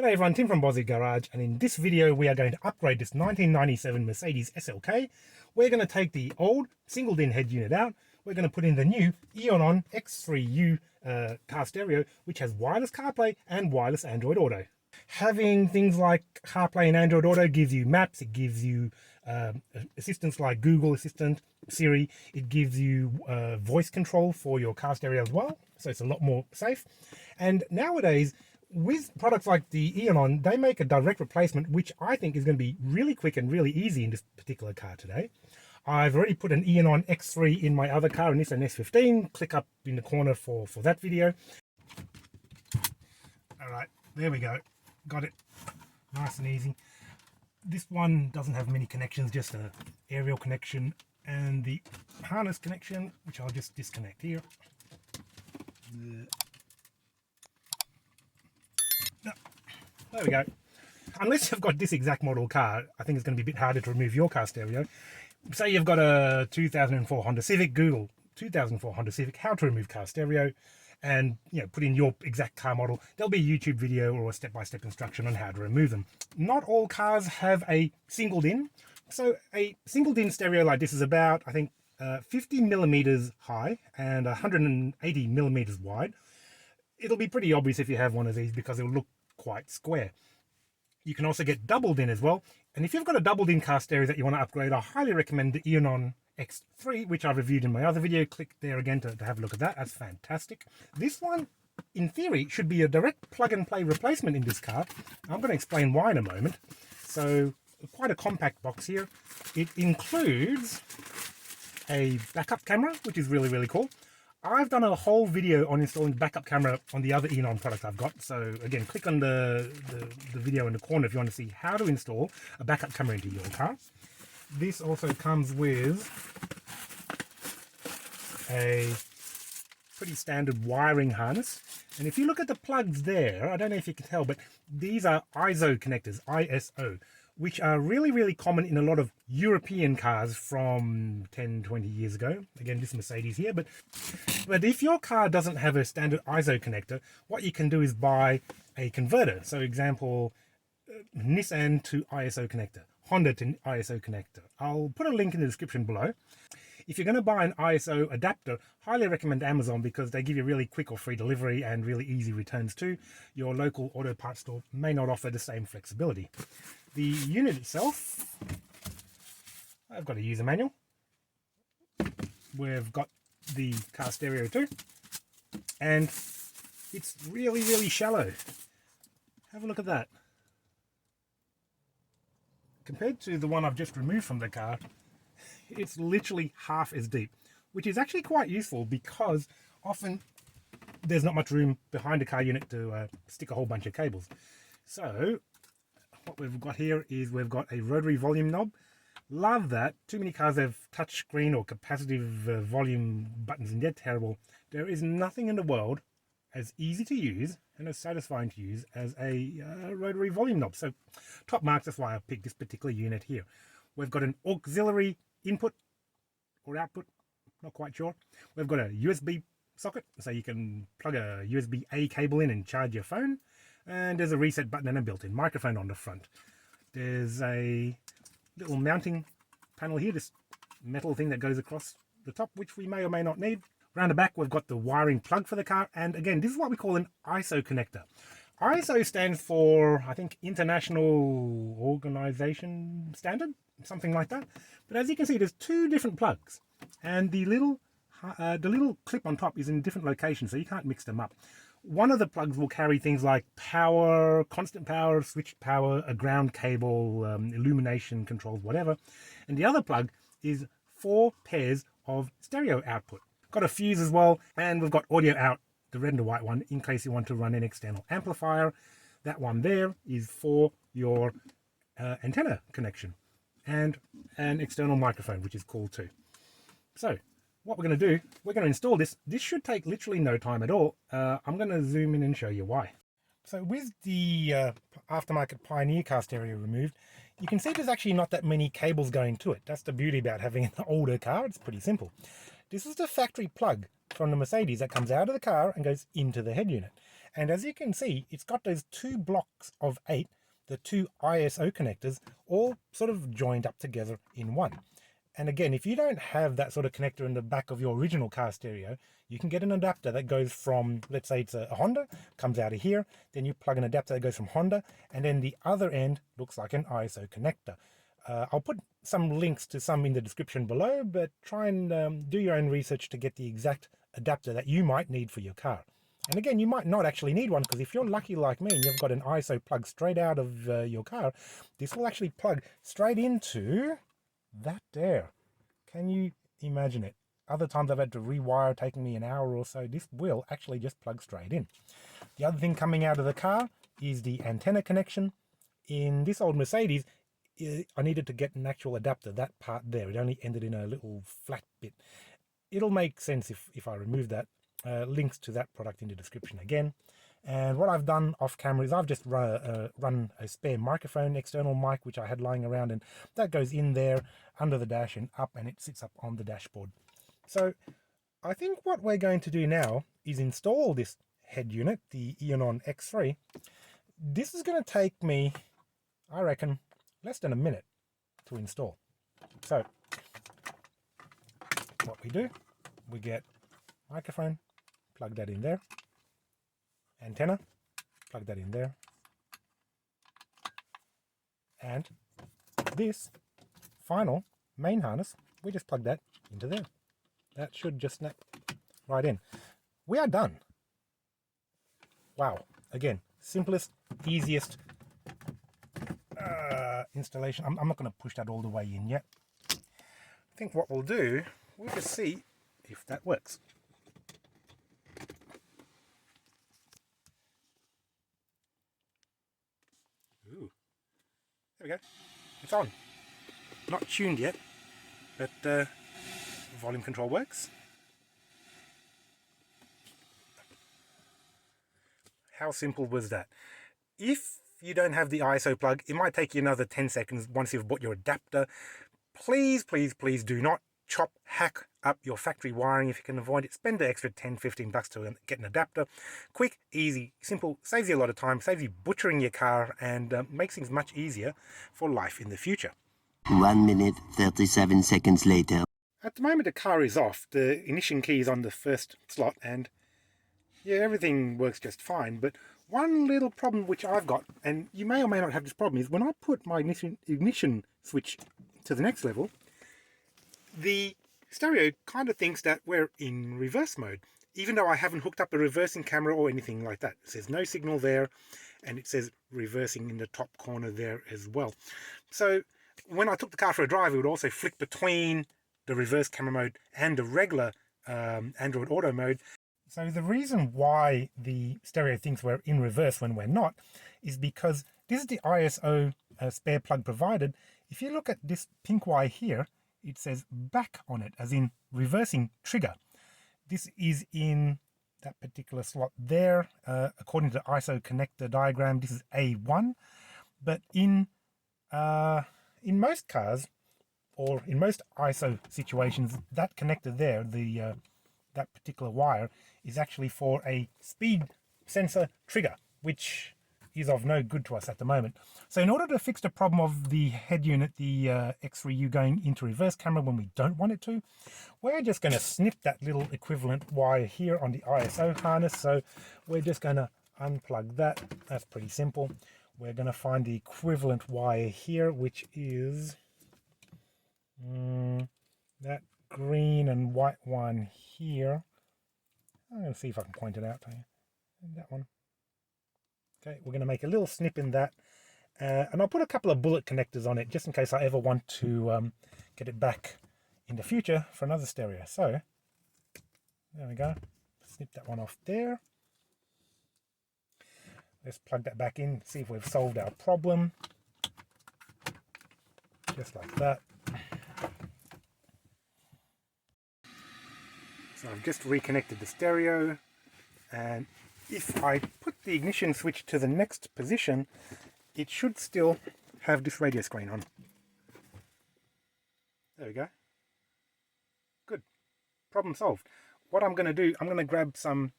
G'day everyone, Tim from Bozzy Garage, and in this video we are going to upgrade this 1997 Mercedes SLK. We're going to take the old single-din head unit out. We're going to put in the new Eonon X3U car stereo, which has wireless CarPlay and wireless Android Auto. Having things like CarPlay and Android Auto gives you maps, it gives you assistants like Google Assistant, Siri, it gives you voice control for your car stereo as well, so it's a lot more safe. And nowadays, with products like the Eonon, they make a direct replacement, which I think is going to be really quick and really easy in this particular car today. I've already put an Eonon X3 in my other car, an Nissan S15. Click up in the corner for that video. All right, there we go. Got it. Nice and easy. This one doesn't have many connections, just a aerial connection and the harness connection, which I'll just disconnect here. There we go. Unless you've got this exact model car, I think it's going to be a bit harder to remove your car stereo. Say you've got a 2004 Honda Civic, Google 2004 Honda Civic, how to remove car stereo, and put in your exact car model. There'll be a YouTube video or a step-by-step instruction on how to remove them. Not all cars have a single DIN. So a single DIN stereo like this is about, I think, 50 millimeters high and 180 millimeters wide. It'll be pretty obvious if you have one of these because it'll look quite square. You can also get double DIN as well, and if you've got a double DIN car stereo that you want to upgrade, I highly recommend the Eonon X3, which I reviewed in my other video. Click there again to have a look at that. That's fantastic. This one, in theory, should be a direct plug-and-play replacement in this car. I'm going to explain why in a moment. So, quite a compact box here. It includes a backup camera, which is really, really cool. I've done a whole video on installing backup camera on the other Eonon product I've got. So again, click on the video in the corner if you want to see how to install a backup camera into your car. This also comes with a pretty standard wiring harness. And if you look at the plugs there, I don't know if you can tell, but these are ISO connectors, ISO, which are really, really common in a lot of European cars from 10, 20 years ago. Again, this Mercedes here, but if your car doesn't have a standard ISO connector, what you can do is buy a converter. So example, Nissan to ISO connector, Honda to ISO connector. I'll put a link in the description below. If you're going to buy an ISO adapter, highly recommend Amazon because they give you really quick or free delivery and really easy returns too. Your local auto parts store may not offer the same flexibility. The unit itself, I've got a user manual. We've got the car stereo too, and it's really, really shallow. Have a look at that. Compared to the one I've just removed from the car, it's literally half as deep, which is actually quite useful because often there's not much room behind a car unit to stick a whole bunch of cables. So what we've got here is we've got a rotary volume knob. Love that. Too many cars have touch screen or capacitive volume buttons and they're terrible. There is nothing in the world as easy to use and as satisfying to use as a rotary volume knob. So top marks, that's why I picked this particular unit here. We've got an auxiliary input or output, not quite sure. We've got a USB socket, so you can plug a USB-A cable in and charge your phone. And there's a reset button and a built-in microphone on the front. There's a little mounting panel here, this metal thing that goes across the top, which we may or may not need. Around the back, we've got the wiring plug for the car. And again, this is what we call an ISO connector. ISO stands for, I think, International Organization Standard, something like that. But as you can see, there's two different plugs. And the little clip on top is in different locations, so you can't mix them up. One of the plugs will carry things like power, constant power, switched power, a ground cable, illumination controls, whatever. And the other plug is 4 pairs of stereo output. Got a fuse as well, and we've got audio out, the red and the white one, in case you want to run an external amplifier. That one there is for your antenna connection, and an external microphone, which is cool too. So what we're going to do, we're going to install this. This should take literally no time at all. I'm going to zoom in and show you why. So with the aftermarket Pioneer car stereo removed, you can see there's actually not that many cables going to it. That's the beauty about having an older car. It's pretty simple. This is the factory plug from the Mercedes that comes out of the car and goes into the head unit. And as you can see, it's got those 2 blocks of 8, the 2 ISO connectors, all sort of joined up together in one. And again, if you don't have that sort of connector in the back of your original car stereo, you can get an adapter that goes from, let's say it's a Honda, comes out of here, then you plug an adapter that goes from Honda, and then the other end looks like an ISO connector. I'll put some links to some in the description below, but try and do your own research to get the exact adapter that you might need for your car. And again, you might not actually need one, because if you're lucky like me and you've got an ISO plug straight out of your car, this will actually plug straight into that there. Can you imagine it? Other times I've had to rewire, taking me an hour or so. This will actually just plug straight in. The other thing coming out of the car is the antenna connection. In this old Mercedes, I needed to get an actual adapter, that part there. It only ended in a little flat bit. It'll make sense if I remove that. Links to that product in the description again. And what I've done off camera is I've just run a spare microphone, external mic, which I had lying around, and that goes in there under the dash and up, and it sits up on the dashboard. So I think what we're going to do now is install this head unit, the Eonon X3. This is going to take me, I reckon, less than a minute to install. So what we do, we get microphone, plug that in there, antenna, plug that in there, and this final main harness, we just plug that into there. That should just snap right in. We are done. Wow. Again, simplest, easiest installation. I'm not going to push that all the way in yet. I think what we'll do, we'll just see if that works. Ooh. There we go. It's on. Not tuned yet, but volume control works. How simple was that? If you don't have the ISO plug, it might take you another 10 seconds once you've bought your adapter. Please, please, please do not hack up your factory wiring if you can avoid it. Spend the extra 10-15 bucks to get an adapter. Quick, easy, simple, saves you a lot of time, saves you butchering your car, and makes things much easier for life in the future. 1 minute, 37 seconds later. At the moment the car is off, the ignition key is on the first slot, and yeah, everything works just fine. But one little problem which I've got, and you may or may not have this problem, is when I put my ignition switch to the next level, the stereo kind of thinks that we're in reverse mode, even though I haven't hooked up a reversing camera or anything like that. It says no signal there, and it says reversing in the top corner there as well. So when I took the car for a drive, it would also flick between the reverse camera mode and the regular Android Auto mode. So the reason why the stereo thinks we're in reverse when we're not is because this is the ISO spare plug provided. If you look at this pink wire here, it says back on it, as in reversing trigger. This is in that particular slot there. According to the ISO connector diagram, this is A1. But in most cars, or in most ISO situations, that connector there, that particular wire, is actually for a speed sensor trigger, which is of no good to us at the moment. So in order to fix the problem of the head unit, the X3U going into reverse camera when we don't want it to, we're just going to snip that little equivalent wire here on the ISO harness. So we're just going to unplug that. That's pretty simple. We're going to find the equivalent wire here, which is that green and white one here. I'm going to see if I can point it out to you. That one. Okay, we're going to make a little snip in that, and I'll put a couple of bullet connectors on it just in case I ever want to get it back in the future for another stereo. So there we go. Snip that one off there. Let's plug that back in, see if we've solved our problem. Just like that. So I've just reconnected the stereo, and if I put the ignition switch to the next position, it should still have this radio screen on. There we go. Good. Problem solved. What I'm going to do, I'm going to grab some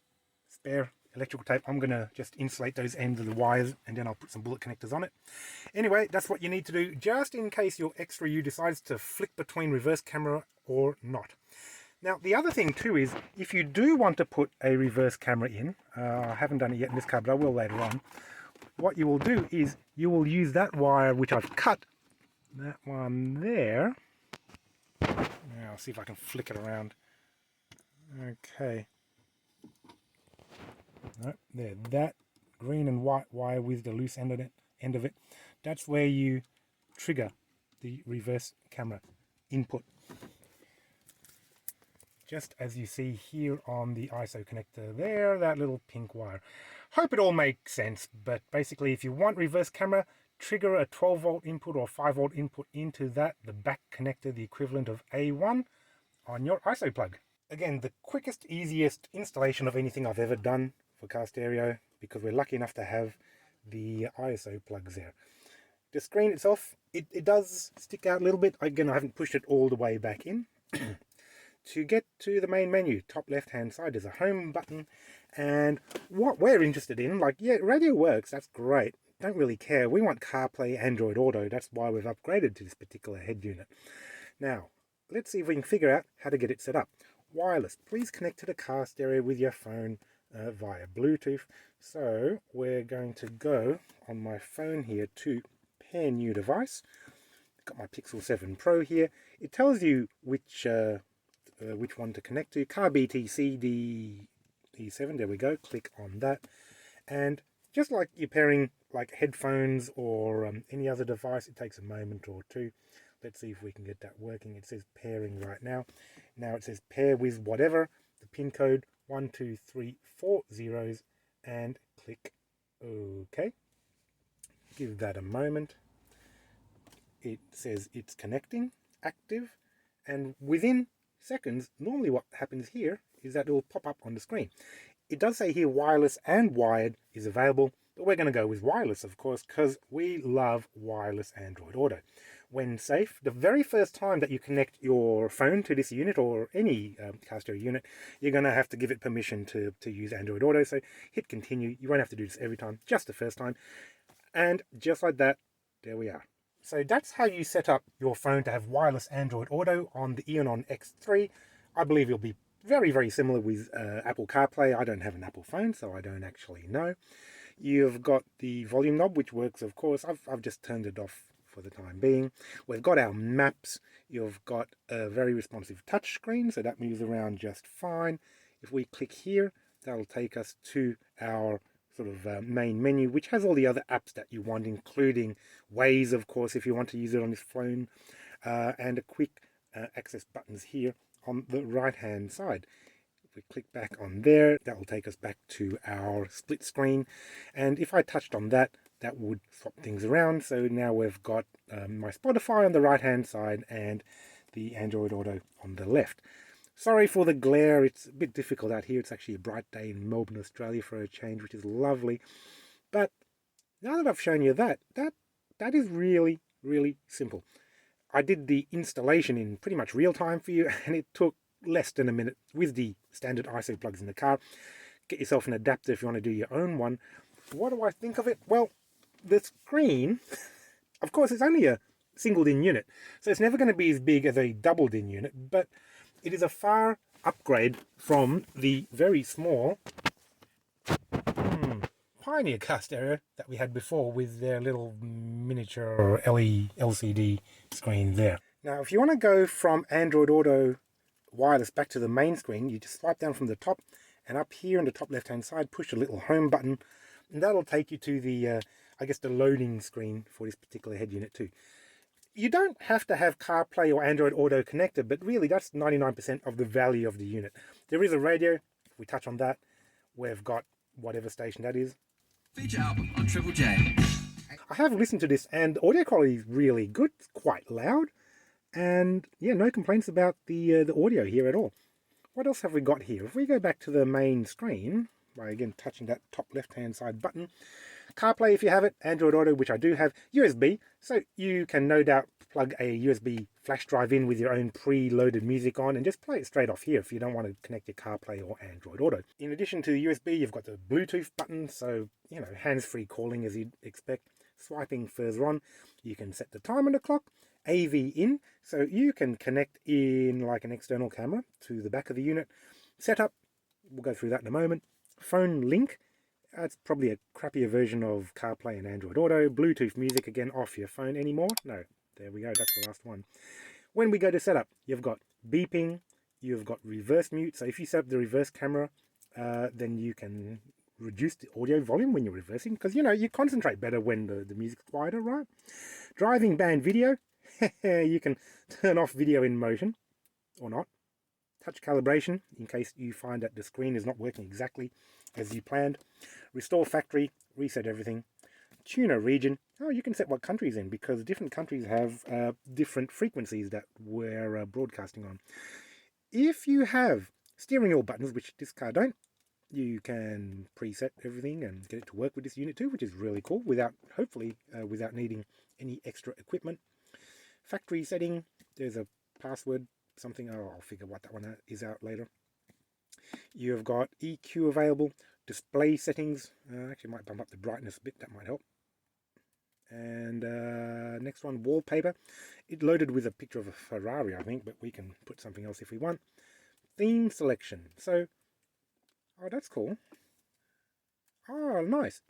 spare electrical tape. I'm going to just insulate those ends of the wires, and then I'll put some bullet connectors on it. Anyway, that's what you need to do, just in case your X3U decides to flick between reverse camera or not. Now, the other thing too is, if you do want to put a reverse camera in, I haven't done it yet in this car, but I will later on, what you will do is you will use that wire which I've cut, that one there. Now, I'll see if I can flick it around. Okay. No, there, that green and white wire with the loose end of it, that's where you trigger the reverse camera input. Just as you see here on the ISO connector there, that little pink wire. Hope it all makes sense, but basically if you want reverse camera, trigger a 12 volt input or 5 volt input into that, the back connector, the equivalent of A1 on your ISO plug. Again, the quickest, easiest installation of anything I've ever done for car stereo, because we're lucky enough to have the ISO plugs there. The screen itself, it does stick out a little bit. Again, I haven't pushed it all the way back in. To get to the main menu, top left hand side, there's a home button, and what we're interested in, like, yeah, radio works, that's great, don't really care, we want CarPlay, Android Auto, that's why we've upgraded to this particular head unit. Now, let's see if we can figure out how to get it set up. Wireless, please connect to the car stereo with your phone via Bluetooth. So we're going to go on my phone here to pair new device. Got my Pixel 7 Pro here. It tells you which one to connect to. Car BTC D7, there we go. Click on that, and just like you're pairing like headphones or any other device, it takes a moment or two. Let's see if we can get that working. It says pairing right now. Now it says pair with whatever. The pin code 12340, and click OK. Give that a moment. It says it's connecting, active, and within seconds, normally what happens here is that it will pop up on the screen. It does say here wireless and wired is available, but we're going to go with wireless, of course, because we love wireless Android Auto. When safe, the very first time that you connect your phone to this unit or any car stereo unit, you're going to have to give it permission to use Android Auto. So hit continue. You won't have to do this every time, just the first time. And just like that, there we are. So that's how you set up your phone to have wireless Android Auto on the Eonon X3. I believe it'll be very, very similar with Apple CarPlay. I don't have an Apple phone, so I don't actually know. You've got the volume knob, which works, of course. I've just turned it off for the time being. We've got our maps. You've got a very responsive touch screen, so that moves around just fine. If we click here, that'll take us to our sort of main menu, which has all the other apps that you want, including Waze, of course, if you want to use it on this phone, and a quick access buttons here on the right hand side. If we click back on there, that will take us back to our split screen, and if I touched on that, that would swap things around. So now we've got my Spotify on the right hand side and the Android Auto on the left. Sorry for the glare, it's a bit difficult out here. It's actually a bright day in Melbourne, Australia for a change, which is lovely. But now that I've shown you that is really, really simple. I did the installation in pretty much real time for you, and it took less than a minute with the standard ISO plugs in the car. Get yourself an adapter if you want to do your own one. What do I think of it? Well, the screen, of course, it's only a single-DIN unit, so it's never going to be as big as a double-DIN unit, but it is a far upgrade from the very small Pioneer car stereo that we had before with their little miniature LCD screen there. Now, if you want to go from Android Auto wireless back to the main screen, you just swipe down from the top, and up here on the top left-hand side, push the little home button, and that'll take you to the, I guess, the loading screen for this particular head unit too. You don't have to have CarPlay or Android Auto connected, but really that's 99% of the value of the unit. There is a radio. If we touch on that, we've got whatever station that is. Feature album on Triple J. I have listened to this, and the audio quality is really good. It's quite loud, and yeah, no complaints about the audio here at all. What else have we got here? If we go back to the main screen, by again touching that top left-hand side button, CarPlay if you have it, Android Auto, which I do have, USB, so you can no doubt plug a USB flash drive in with your own pre-loaded music on and just play it straight off here if you don't want to connect your CarPlay or Android Auto. In addition to the USB, you've got the Bluetooth button, so, you know, hands-free calling as you'd expect. Swiping further on, you can set the time on the clock. AV in, so you can connect in like an external camera to the back of the unit. Setup, we'll go through that in a moment. Phone link, it's probably a crappier version of CarPlay and Android Auto. Bluetooth music, again, off your phone anymore. No, there we go, that's the last one. When we go to setup, you've got beeping, you've got reverse mute. So if you set up the reverse camera, then you can reduce the audio volume when you're reversing, because, you know, you concentrate better when the music's quieter, right? Driving band video, you can turn off video in motion or not. Touch calibration in case you find that the screen is not working exactly as you planned. Restore factory, reset everything. Tuner region, oh, you can set what country's in, because different countries have different frequencies that we're broadcasting on. If you have steering wheel buttons, which this car don't, you can preset everything and get it to work with this unit too, which is really cool, without, hopefully, without needing any extra equipment. Factory setting, there's a password, something, oh, I'll figure what that one is out later. You've got EQ available, display settings, actually might bump up the brightness a bit, that might help. And next one, wallpaper. It loaded with a picture of a Ferrari, I think, but we can put something else if we want. Theme selection, so, oh, that's cool. Oh, nice.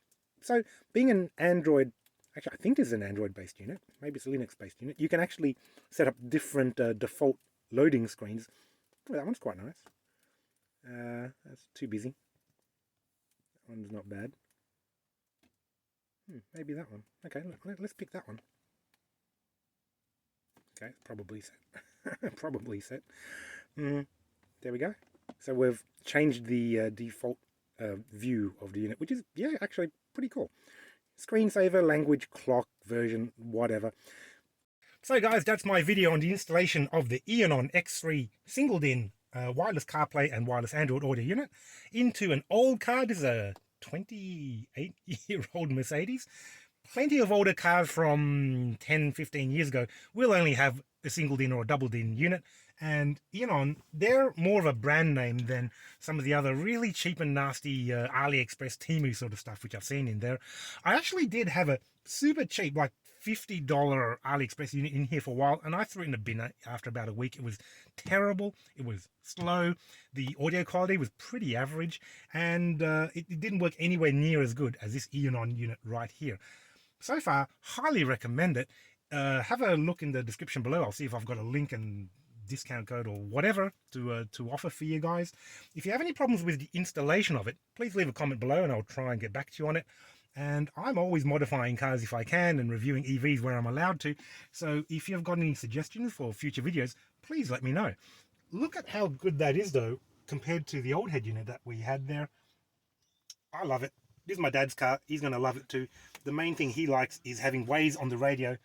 So, being an Android, actually, I think this is an Android-based unit. Maybe it's a Linux-based unit. You can actually set up different default loading screens. Oh, that one's quite nice. That's too busy. That one's not bad. Maybe that one. Okay, let's pick that one. Okay, probably set. Probably set. There we go. So we've changed the default view of the unit, which is, yeah, actually pretty cool. Screensaver, language, clock, version, whatever. So guys, that's my video on the installation of the Eonon X3 single DIN wireless CarPlay and wireless Android Audio unit into an old car. This is a 28-year-old Mercedes. Plenty of older cars from 10-15 years ago will only have a single DIN or a double DIN unit, and Eonon, they're more of a brand name than some of the other really cheap and nasty AliExpress, Temu sort of stuff which I've seen in there. I actually did have a super cheap, like $50 AliExpress unit in here for a while, and I threw it in the bin after about a week. It was terrible, it was slow, the audio quality was pretty average, and it didn't work anywhere near as good as this Eonon unit right here. So far, highly recommend it. Have a look in the description below. I'll see if I've got a link and discount code or whatever to offer for you guys. If you have any problems with the installation of it, please leave a comment below and I'll try and get back to you on it. And I'm always modifying cars if I can and reviewing EVs where I'm allowed to. So if you've got any suggestions for future videos, please let me know. Look at how good that is though, compared to the old head unit that we had there. I love it. This is my dad's car. He's going to love it too. The main thing he likes is having Waze on the radio,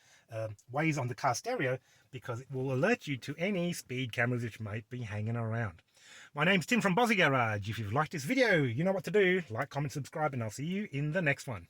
Waze on the car stereo, because it will alert you to any speed cameras which might be hanging around. My name's Tim from Bozzy Garage. If you've liked this video, you know what to do. Like, comment, subscribe, and I'll see you in the next one.